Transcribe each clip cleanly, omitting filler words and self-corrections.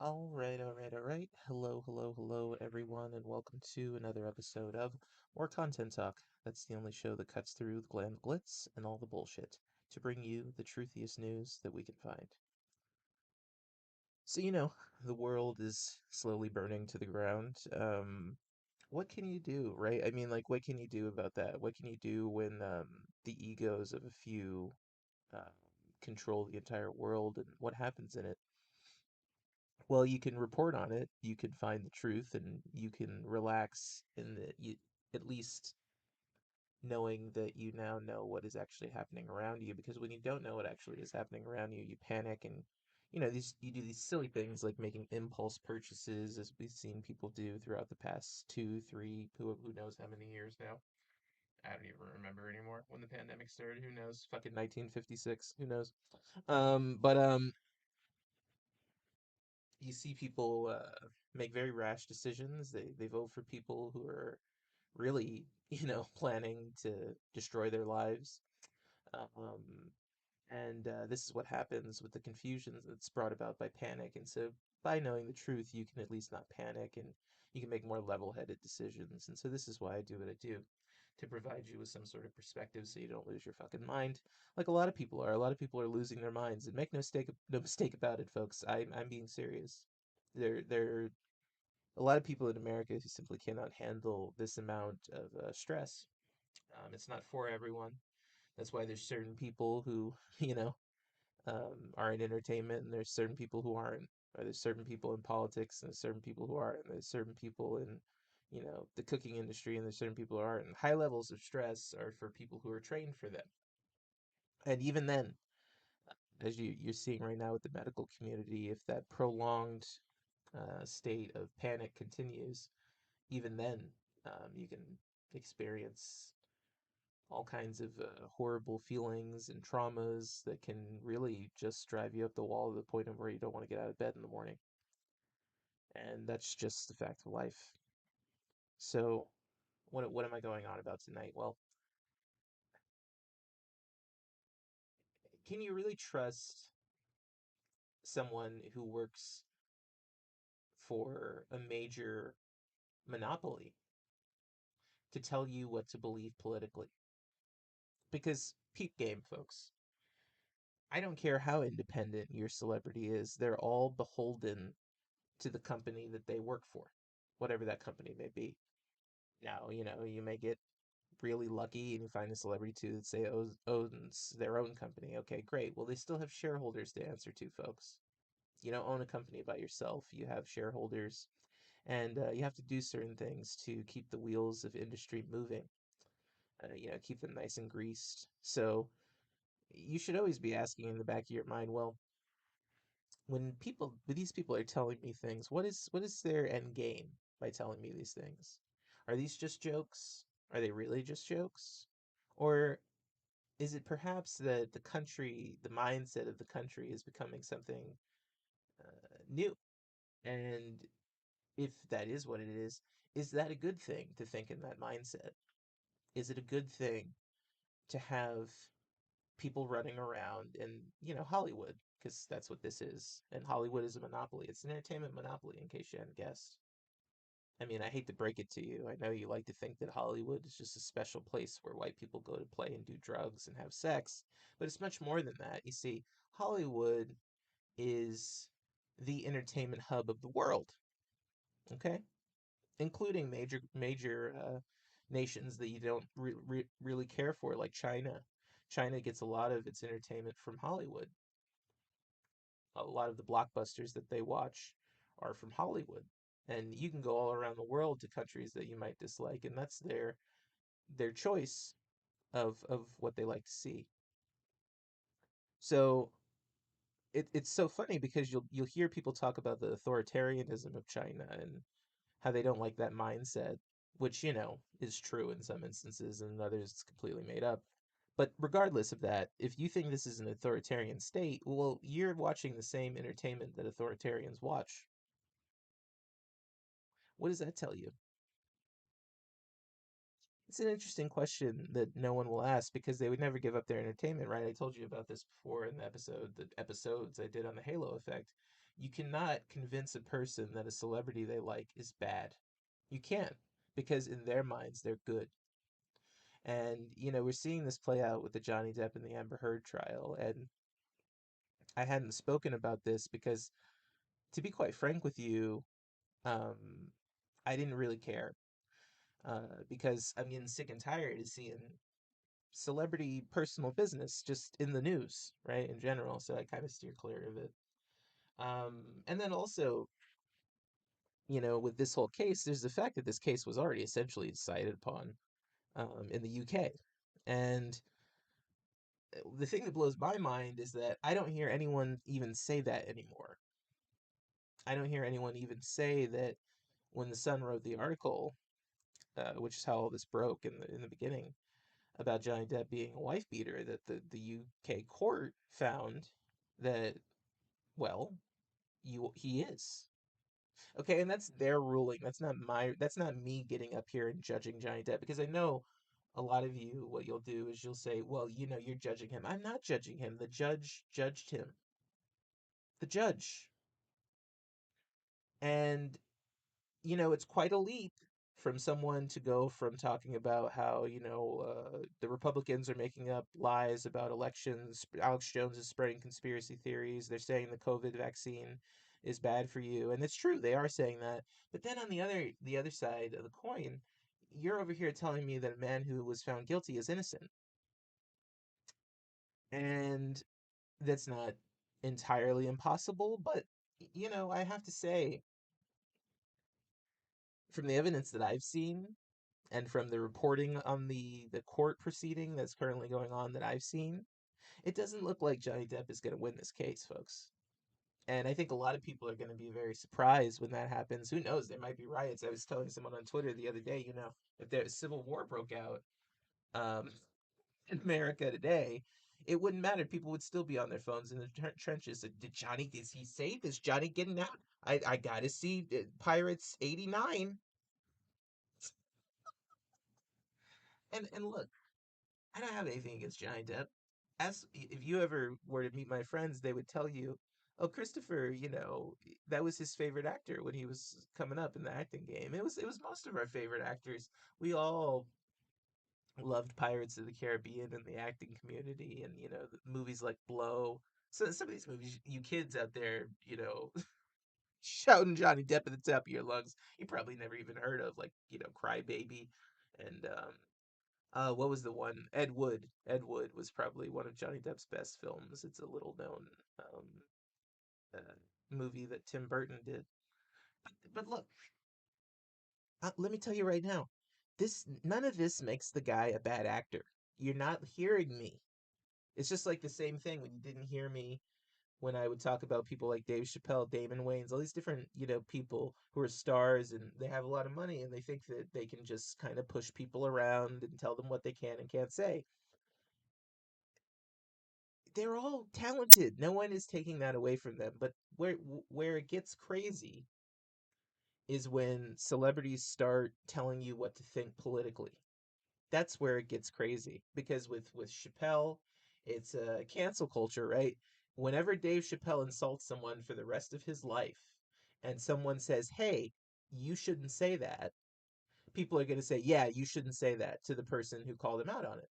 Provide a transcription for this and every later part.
All right. Hello, hello, hello, everyone, and welcome to another episode of More Content Talk. That's the only show that cuts through the glam glitz and all the bullshit to bring you the truthiest news that we can find. So, the world is slowly burning to the ground. What can you do, right? I mean, like, what can you do about that? What can you do when the egos of a few um, control the entire world and what happens in it? Well, you can report on it, you can find the truth, and you can relax in the you at least knowing that you now know what is actually happening around you. Because when you don't know what actually is happening around you, you panic and these you do these silly things like making impulse purchases, as we've seen people do throughout the past two, three, who knows how many years now. I don't even remember anymore when the pandemic started. Who knows? Fucking 1956. Who knows? But you see people make very rash decisions. They vote for people who are really, planning to destroy their lives. Um, and this is what happens with the confusion that's brought about by panic. And so, by knowing the truth, you can at least not panic and you can make more level-headed decisions. And so, this is why I do what I do, to provide you with some sort of perspective so you don't lose your fucking mind, like a lot of people are. A lot of people are losing their minds, and make no mistake about it, folks. I'm being serious. There a lot of people in America who simply cannot handle this amount of stress. It's not for everyone. That's why there's certain people who, are in entertainment, and there's certain people who aren't. Or there's certain people in politics, and there's certain people who aren't. And there's certain people in, the cooking industry, and there's certain people who aren't. And high levels of stress are for people who are trained for them. And even then, as you're seeing right now with the medical community, if that prolonged state of panic continues, even then, you can experience all kinds of horrible feelings and traumas that can really just drive you up the wall to the point of where you don't want to get out of bed in the morning. And that's just the fact of life. So, what am I going on about tonight? Well, can you really trust someone who works for a major monopoly to tell you what to believe politically? Because peep game, folks. I don't care how independent your celebrity is, they're all beholden to the company that they work for, whatever that company may be. Now, you may get really lucky and you find a celebrity too that say owns their own company. Okay, great. Well, they still have shareholders to answer to, folks. You don't own a company by yourself. You have shareholders, and you have to do certain things to keep the wheels of industry moving. Keep them nice and greased. So you should always be asking in the back of your mind, well, when these people are telling me things, what is their end game by telling me these things? Are these just jokes? Are they really just jokes? Or is it perhaps that the mindset of the country is becoming something new? And if that is what it is that a good thing to think in that mindset? Is it a good thing to have people running around in, Hollywood? Because that's what this is. And Hollywood is a monopoly. It's an entertainment monopoly, in case you hadn't guessed. I mean, I hate to break it to you. I know you like to think that Hollywood is just a special place where white people go to play and do drugs and have sex, but it's much more than that. You see, Hollywood is the entertainment hub of the world, okay? Including major nations that you don't really care for, like China. China gets a lot of its entertainment from Hollywood. A lot of the blockbusters that they watch are from Hollywood. And you can go all around the world to countries that you might dislike, and that's their choice of what they like to see. So it's so funny because you'll hear people talk about the authoritarianism of China and how they don't like that mindset, which, is true in some instances and in others it's completely made up. But regardless of that, if you think this is an authoritarian state, well, you're watching the same entertainment that authoritarians watch. What does that tell you? It's an interesting question that no one will ask because they would never give up their entertainment, right? I told you about this before in the episodes I did on the Halo effect. You cannot convince a person that a celebrity they like is bad. You can't, because in their minds they're good. And we're seeing this play out with the Johnny Depp and the Amber Heard trial. And I hadn't spoken about this because, to be quite frank with you, um, I didn't really care. Because I'm getting sick and tired of seeing celebrity personal business just in the news, right? In general. So I kind of steer clear of it. And then also, with this whole case, there's the fact that this case was already essentially decided upon in the UK. And the thing that blows my mind is that I don't hear anyone even say that anymore. I don't hear anyone even say that when the Sun wrote the article, which is how all this broke in the beginning, about Johnny Depp being a wife beater, that the UK court found that, well, he is. Okay, and that's their ruling. That's not me getting up here and judging Johnny Depp, because I know a lot of you, what you'll do is you'll say, well, you're judging him. I'm not judging him. The judge judged him. The judge. And it's quite a leap from someone to go from talking about how, the Republicans are making up lies about elections. Alex Jones is spreading conspiracy theories. They're saying the COVID vaccine is bad for you. And it's true, they are saying that. But then on the other side of the coin, you're over here telling me that a man who was found guilty is innocent. And that's not entirely impossible, but I have to say, from the evidence that I've seen, and from the reporting on the court proceeding that's currently going on that I've seen, it doesn't look like Johnny Depp is going to win this case, folks. And I think a lot of people are going to be very surprised when that happens. Who knows? There might be riots. I was telling someone on Twitter the other day, if there civil war broke out um, in America today, it wouldn't matter. People would still be on their phones in the trenches. Did Johnny? Is he safe? Is Johnny getting out? I got to see Pirates '89. And look, I don't have anything against Johnny Depp. As if you ever were to meet my friends, they would tell you, "Oh, Christopher, that was his favorite actor when he was coming up in the acting game. It was most of our favorite actors. We all loved Pirates of the Caribbean and the acting community, and the movies like Blow. So some of these movies, you kids out there, shouting Johnny Depp at the top of your lungs, you probably never even heard of, like Cry Baby, and what was the one? Ed Wood. Ed Wood was probably one of Johnny Depp's best films. It's a little known um, uh, movie that Tim Burton did. But look, let me tell you right now, this none of this makes the guy a bad actor. You're not hearing me. It's just like the same thing when you didn't hear me when I would talk about people like Dave Chappelle, Damon Wayans, all these different, people who are stars and they have a lot of money and they think that they can just kind of push people around and tell them what they can and can't say. They're all talented. No one is taking that away from them. But where it gets crazy is when celebrities start telling you what to think politically. That's where it gets crazy, because with Chappelle, it's a cancel culture, right? Whenever Dave Chappelle insults someone for the rest of his life, and someone says, "Hey, you shouldn't say that," people are going to say, "Yeah, you shouldn't say that," to the person who called him out on it,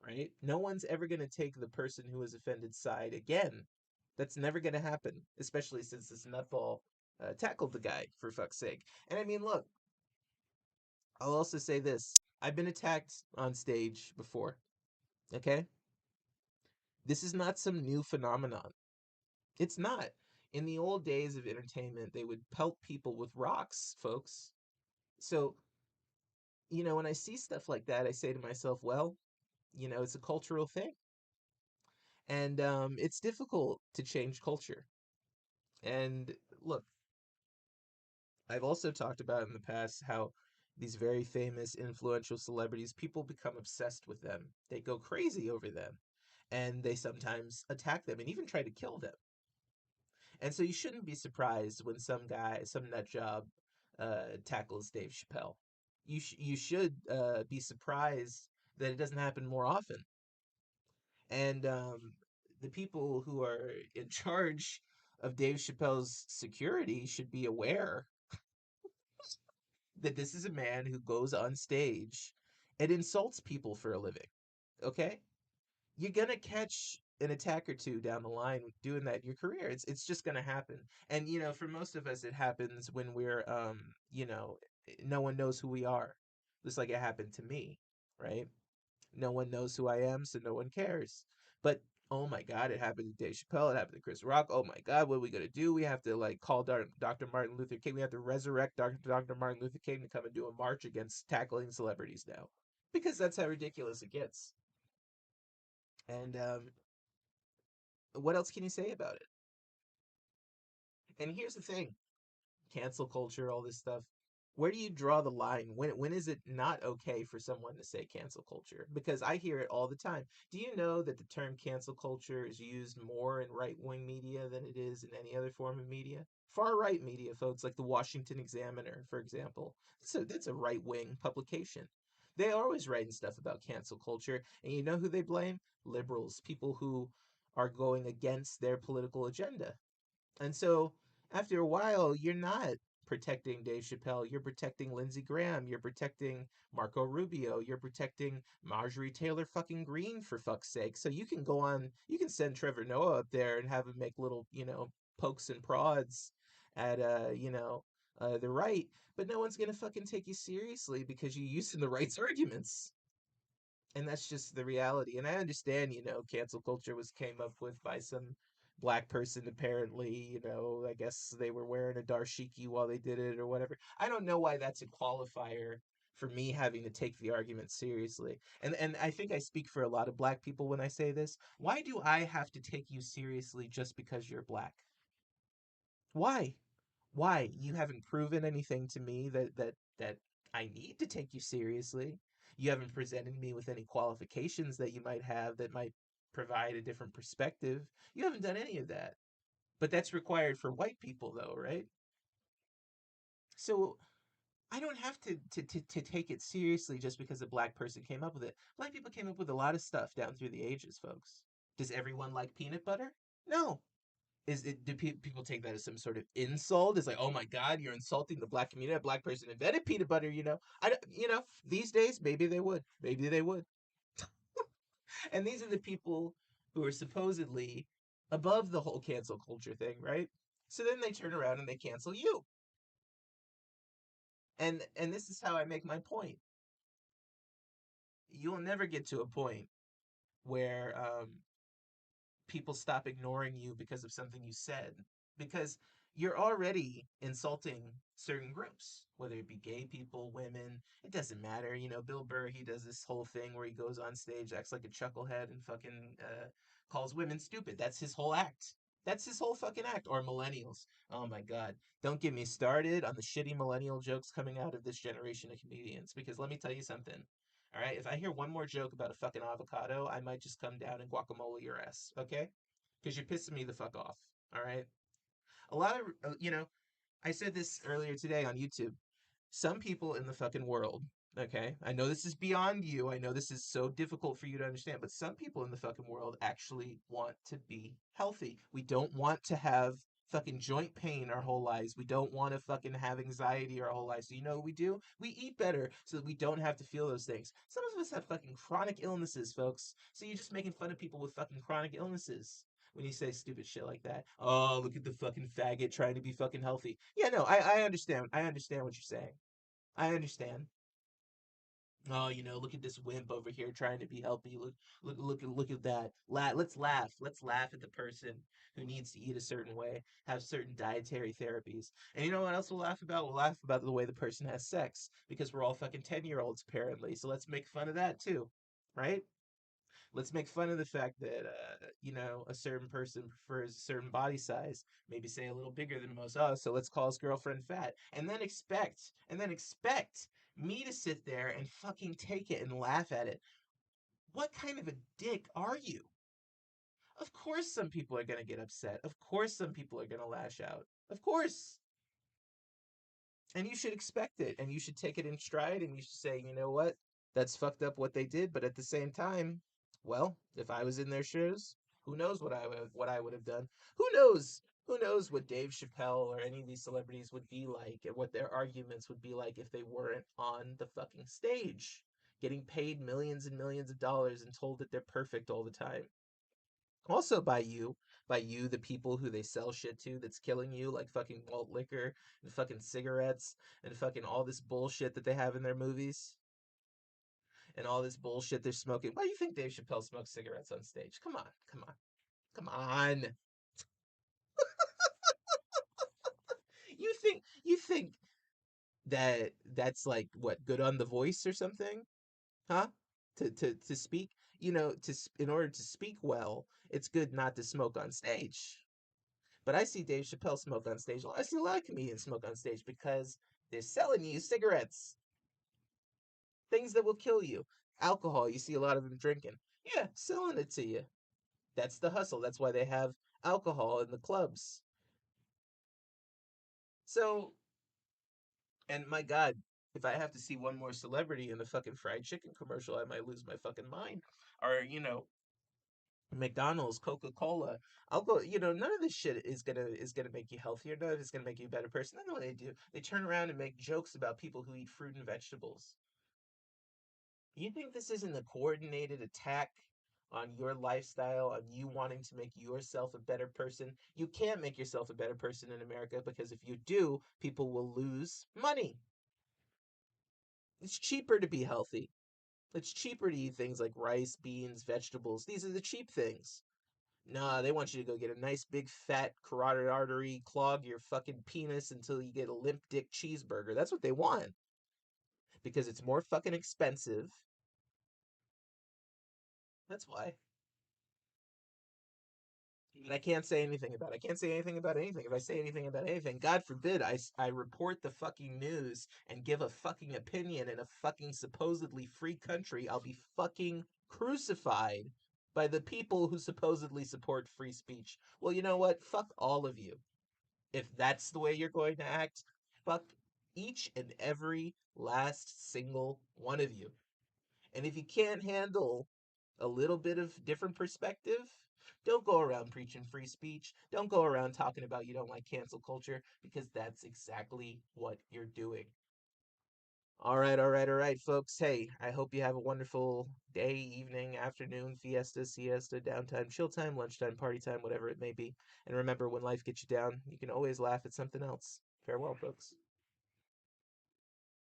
right? No one's ever going to take the person who was offended side again. That's never going to happen, especially since this nutball tackled the guy, for fuck's sake. And I mean, look, I'll also say this. I've been attacked on stage before, okay? This is not some new phenomenon. It's not. In the old days of entertainment, they would pelt people with rocks, folks. So, when I see stuff like that, I say to myself, well, it's a cultural thing. And it's difficult to change culture. And look, I've also talked about in the past how these very famous, influential celebrities, people become obsessed with them. They go crazy over them. And they sometimes attack them and even try to kill them. And so you shouldn't be surprised when some guy, some nut job, tackles Dave Chappelle. You should be surprised that it doesn't happen more often. And the people who are in charge of Dave Chappelle's security should be aware that this is a man who goes on stage and insults people for a living. Okay? You're gonna catch an attack or two down the line doing that in your career. It's just gonna happen. And for most of us it happens when we're no one knows who we are. Just like it happened to me, right? No one knows who I am, so no one cares. But oh my God, it happened to Dave Chappelle. It happened to Chris Rock. Oh my God, what are we gonna do? We have to like call Dr. Martin Luther King. We have to resurrect Dr. Martin Luther King to come and do a march against tackling celebrities now, because that's how ridiculous it gets. And what else can you say about it? And here's the thing: cancel culture, all this stuff. Where do you draw the line? When is it not okay for someone to say cancel culture? Because I hear it all the time. Do you know that the term cancel culture is used more in right wing media than it is in any other form of media? Far right media, folks, like the Washington Examiner, for example. That's a right wing publication. They are always writing stuff about cancel culture, and you know who they blame? Liberals, people who are going against their political agenda. And so after a while, you're not protecting Dave Chappelle. You're protecting Lindsey Graham. You're protecting Marco Rubio. You're protecting Marjorie Taylor fucking Greene, for fuck's sake. So you can go on, you can send Trevor Noah up there and have him make little, pokes and prods at, the right, but no one's going to fucking take you seriously because you're using the right's arguments. And that's just the reality. And I understand, cancel culture was came up with by some black person apparently, I guess they were wearing a dashiki while they did it or whatever. I don't know why that's a qualifier for me having to take the argument seriously. And I think I speak for a lot of black people when I say this. Why do I have to take you seriously just because you're black? Why? Why? You haven't proven anything to me that I need to take you seriously. You haven't presented me with any qualifications that you might have that might provide a different perspective. You haven't done any of that. But that's required for white people though, right? So I don't have to take it seriously just because a black person came up with it. Black people came up with a lot of stuff down through the ages, folks. Does everyone like peanut butter? No. Do people take that as some sort of insult? It's like, oh my God, you're insulting the black community. A black person invented peanut butter. These days maybe they would, maybe they would. And these are the people who are supposedly above the whole cancel culture thing, right? So then they turn around and they cancel you. And this is how I make my point. You'll never get to a point where people stop ignoring you because of something you said, because you're already insulting certain groups, whether it be gay people, women. It doesn't matter. Bill Burr, he does this whole thing where he goes on stage, acts like a chucklehead, and fucking calls women stupid. That's his whole act. That's his whole fucking act. Or millennials. Oh my God. Don't get me started on the shitty millennial jokes coming out of this generation of comedians, because let me tell you something. All right, if I hear one more joke about a fucking avocado, I might just come down and guacamole your ass, okay? Because you're pissing me the fuck off, all right? A lot of, I said this earlier today on YouTube. Some people in the fucking world, okay? I know this is beyond you. I know this is so difficult for you to understand, but some people in the fucking world actually want to be healthy. We don't want to have fucking joint pain our whole lives. We don't want to fucking have anxiety our whole lives. So you know what we do? We eat better so that we don't have to feel those things. Some of us have fucking chronic illnesses, folks. So you're just making fun of people with fucking chronic illnesses when you say stupid shit like that. Oh, look at the fucking faggot trying to be fucking healthy. Yeah, no, I understand. I understand what you're saying. I understand. Oh, look at this wimp over here trying to be healthy. Look at that. Let's laugh. Let's laugh at the person who needs to eat a certain way, have certain dietary therapies. And you know what else we'll laugh about? We'll laugh about the way the person has sex, because we're all fucking 10-year-olds apparently. So let's make fun of that too, right? Let's make fun of the fact that a certain person prefers a certain body size, maybe say a little bigger than most. Oh, so let's call his girlfriend fat, and then expect me to sit there and fucking take it and laugh at it. What kind of a dick are you? Of course some people are going to get upset. Of course some people are going to lash out. Of course. And you should expect it, and you should take it in stride, and you should say, you know what? That's fucked up what they did, but at the same time, well, if I was in their shoes, Who knows what I would have done? Who knows? Who knows what Dave Chappelle or any of these celebrities would be like, and what their arguments would be like if they weren't on the fucking stage, getting paid millions and millions of dollars and told that they're perfect all the time. Also by you, the people who they sell shit to that's killing you, like fucking malt liquor and fucking cigarettes and fucking all this bullshit that they have in their movies and all this bullshit they're smoking. Why do you think Dave Chappelle smokes cigarettes on stage? Come on, come on, come on. You think that that's like what, good on the voice or something? Huh? To speak, in order to speak well, it's good not to smoke on stage. But I see Dave Chappelle smoke on stage. I see a lot of comedians smoke on stage because they're selling you cigarettes, things that will kill you. Alcohol, you see a lot of them drinking. Yeah, selling it to you. That's the hustle. That's why they have alcohol in the clubs. So, and my God, if I have to see one more celebrity in a fucking fried chicken commercial, I might lose my fucking mind. Or, McDonald's, Coca-Cola. I'll go, none of this shit is gonna make you healthier. None of it's gonna make you a better person. I know what they do. They turn around and make jokes about people who eat fruit and vegetables. You think this isn't a coordinated attack on your lifestyle, on you wanting to make yourself a better person? You can't make yourself a better person in America because if you do, people will lose money. It's cheaper to be healthy. It's cheaper to eat things like rice, beans, vegetables. These are the cheap things. Nah, they want you to go get a nice big fat carotid artery, clog your fucking penis until you get a limp dick cheeseburger. That's what they want because it's more fucking expensive. That's why. But I can't say anything about it. I can't say anything about anything. If I say anything about anything, God forbid I report the fucking news and give a fucking opinion in a fucking supposedly free country, I'll be fucking crucified by the people who supposedly support free speech. Well, you know what? Fuck all of you. If that's the way you're going to act, fuck each and every last single one of you. And if you can't handle a little bit of different perspective, don't go around preaching free speech. Don't go around talking about you don't like cancel culture because that's exactly what you're doing. All right, all right, all right, folks. Hey, I hope you have a wonderful day, evening, afternoon, fiesta, siesta, downtime, chill time, lunchtime, party time, whatever it may be. And remember, when life gets you down, you can always laugh at something else. Farewell, folks.